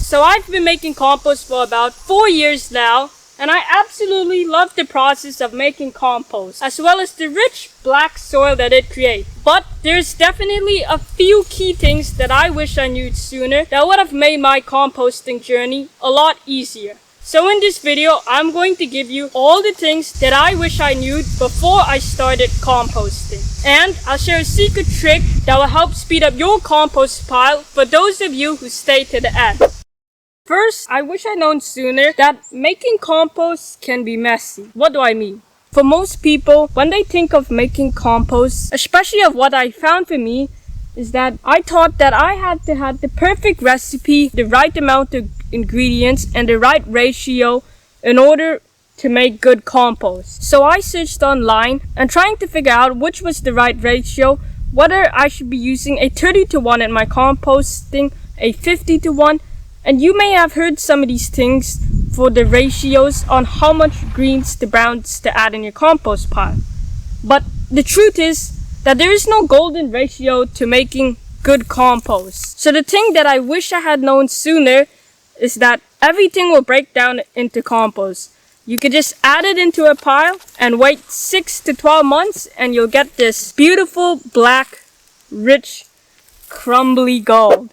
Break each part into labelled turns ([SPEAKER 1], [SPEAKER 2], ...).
[SPEAKER 1] So I've been making compost for about 4 years now, and I absolutely love the process of making compost, as well as the rich black soil that it creates. But there's definitely a few key things that I wish I knew sooner that would have made my composting journey a lot easier. So in this video, I'm going to give you all the things that I wish I knew before I started composting. And I'll share a secret trick that will help speed up your compost pile for those of you who stay to the end. First, I wish I'd known sooner that making compost can be messy. What do I mean? For most people, when they think of making compost, especially of what I found for me, is that I thought that I had to have the perfect recipe, the right amount of ingredients, and the right ratio in order to make good compost. So I searched online and trying to figure out which was the right ratio, whether I should be using a 30-to-1 in my composting, a 50-to-1, and you may have heard some of these things for the ratios on how much greens to browns to add in your compost pile. But the truth is that there is no golden ratio to making good compost. So the thing that I wish I had known sooner is that everything will break down into compost. You can just add it into a pile and wait 6 to 12 months and you'll get this beautiful black, rich, crumbly gold.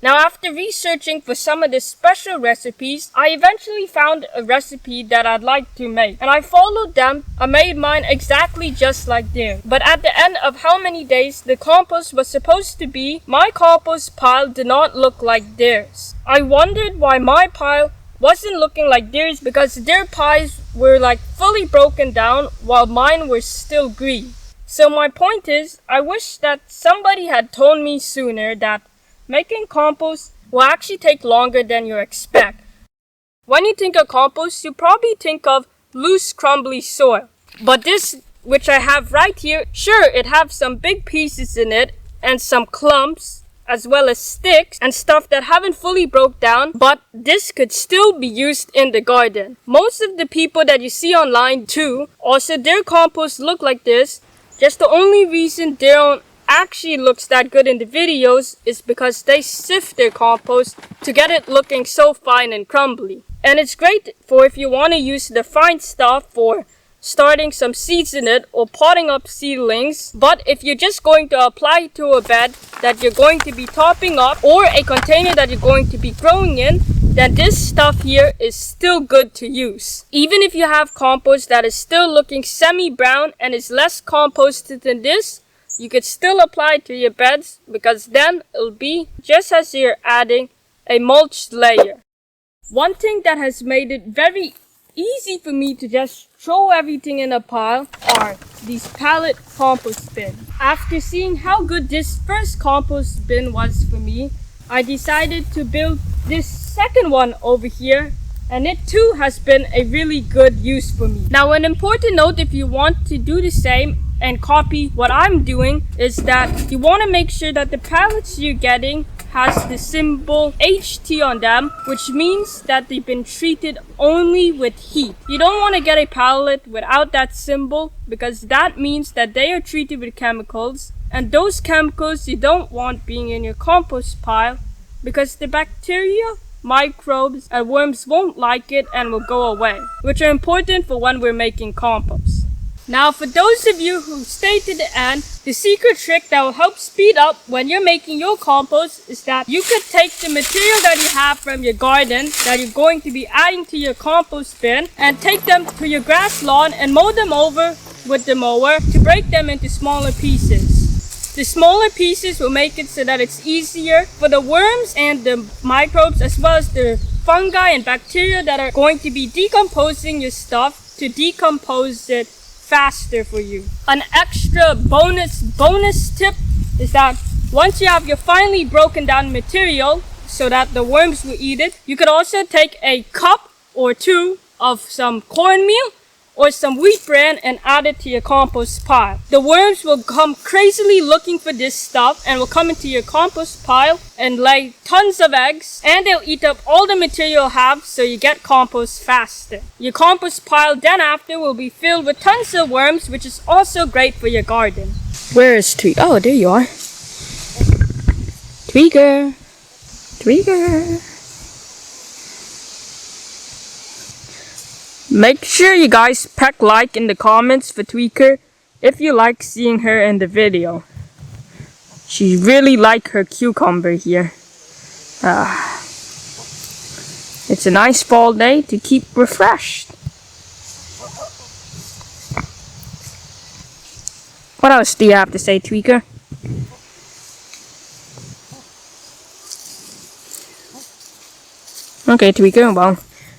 [SPEAKER 1] Now, after researching for some of the special recipes, I eventually found a recipe that I'd like to make. And I followed them. I made mine exactly just like theirs. But at the end of how many days the compost was supposed to be, my compost pile did not look like theirs. I wondered why my pile wasn't looking like theirs, because their piles were like fully broken down while mine were still green. So my point is, I wish that somebody had told me sooner that making compost will actually take longer than you expect. When you think of compost, you probably think of loose, crumbly soil. But this, which I have right here, sure, it has some big pieces in it and some clumps, as well as sticks and stuff that haven't fully broke down, but this could still be used in the garden. Most of the people that you see online too, also their compost look like this. Just the only reason they don't actually looks that good in the videos is because they sift their compost to get it looking so fine and crumbly. And it's great for if you want to use the fine stuff for starting some seeds in it or potting up seedlings. But if you're just going to apply to a bed that you're going to be topping up or a container that you're going to be growing in, then this stuff here is still good to use. Even if you have compost that is still looking semi-brown and is less composted than this, you could still apply it to your beds, because then it'll be just as you're adding a mulch layer. One thing that has made it very easy for me to just throw everything in a pile are these pallet compost bins. After seeing how good this first compost bin was for me, I decided to build this second one over here, and it too has been a really good use for me. Now, an important note if you want to do the same and copy what I'm doing is that you want to make sure that the pallets you're getting has the symbol HT on them, which means that they've been treated only with heat. You don't want to get a pallet without that symbol, because that means that they are treated with chemicals, and those chemicals you don't want being in your compost pile, because the bacteria, microbes, and worms won't like it and will go away, which are important for when we're making compost. Now, for those of you who stay to the end, the secret trick that will help speed up when you're making your compost is that you could take the material that you have from your garden that you're going to be adding to your compost bin and take them to your grass lawn and mow them over with the mower to break them into smaller pieces. The smaller pieces will make it so that it's easier for the worms and the microbes, as well as the fungi and bacteria that are going to be decomposing your stuff, to decompose it faster for you. An extra bonus tip is that once you have your finely broken down material so that the worms will eat it, you could also take a cup or two of some cornmeal or some wheat bran and add it to your compost pile. The worms will come crazily looking for this stuff and will come into your compost pile and lay tons of eggs, and they'll eat up all the material you have, so you get compost faster. Your compost pile then after will be filled with tons of worms, which is also great for your garden.
[SPEAKER 2] Where is Tweet? Oh, there you are. Tweaker.
[SPEAKER 1] Make sure you guys peck like in the comments for Tweaker if you like seeing her in the video. She really like her cucumber here. It's a nice fall day to keep refreshed. What else do you have to say, Tweaker? Okay, Tweaker, well,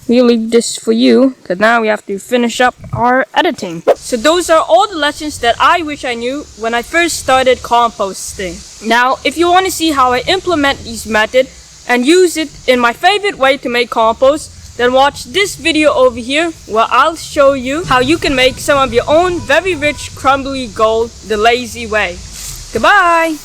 [SPEAKER 1] we'll leave this for you, because now we have to finish up our editing. So those are all the lessons that I wish I knew when I first started composting. Now, if you want to see how I implement these methods and use it in my favorite way to make compost, then watch this video over here where I'll show you how you can make some of your own very rich crumbly gold the lazy way. Goodbye!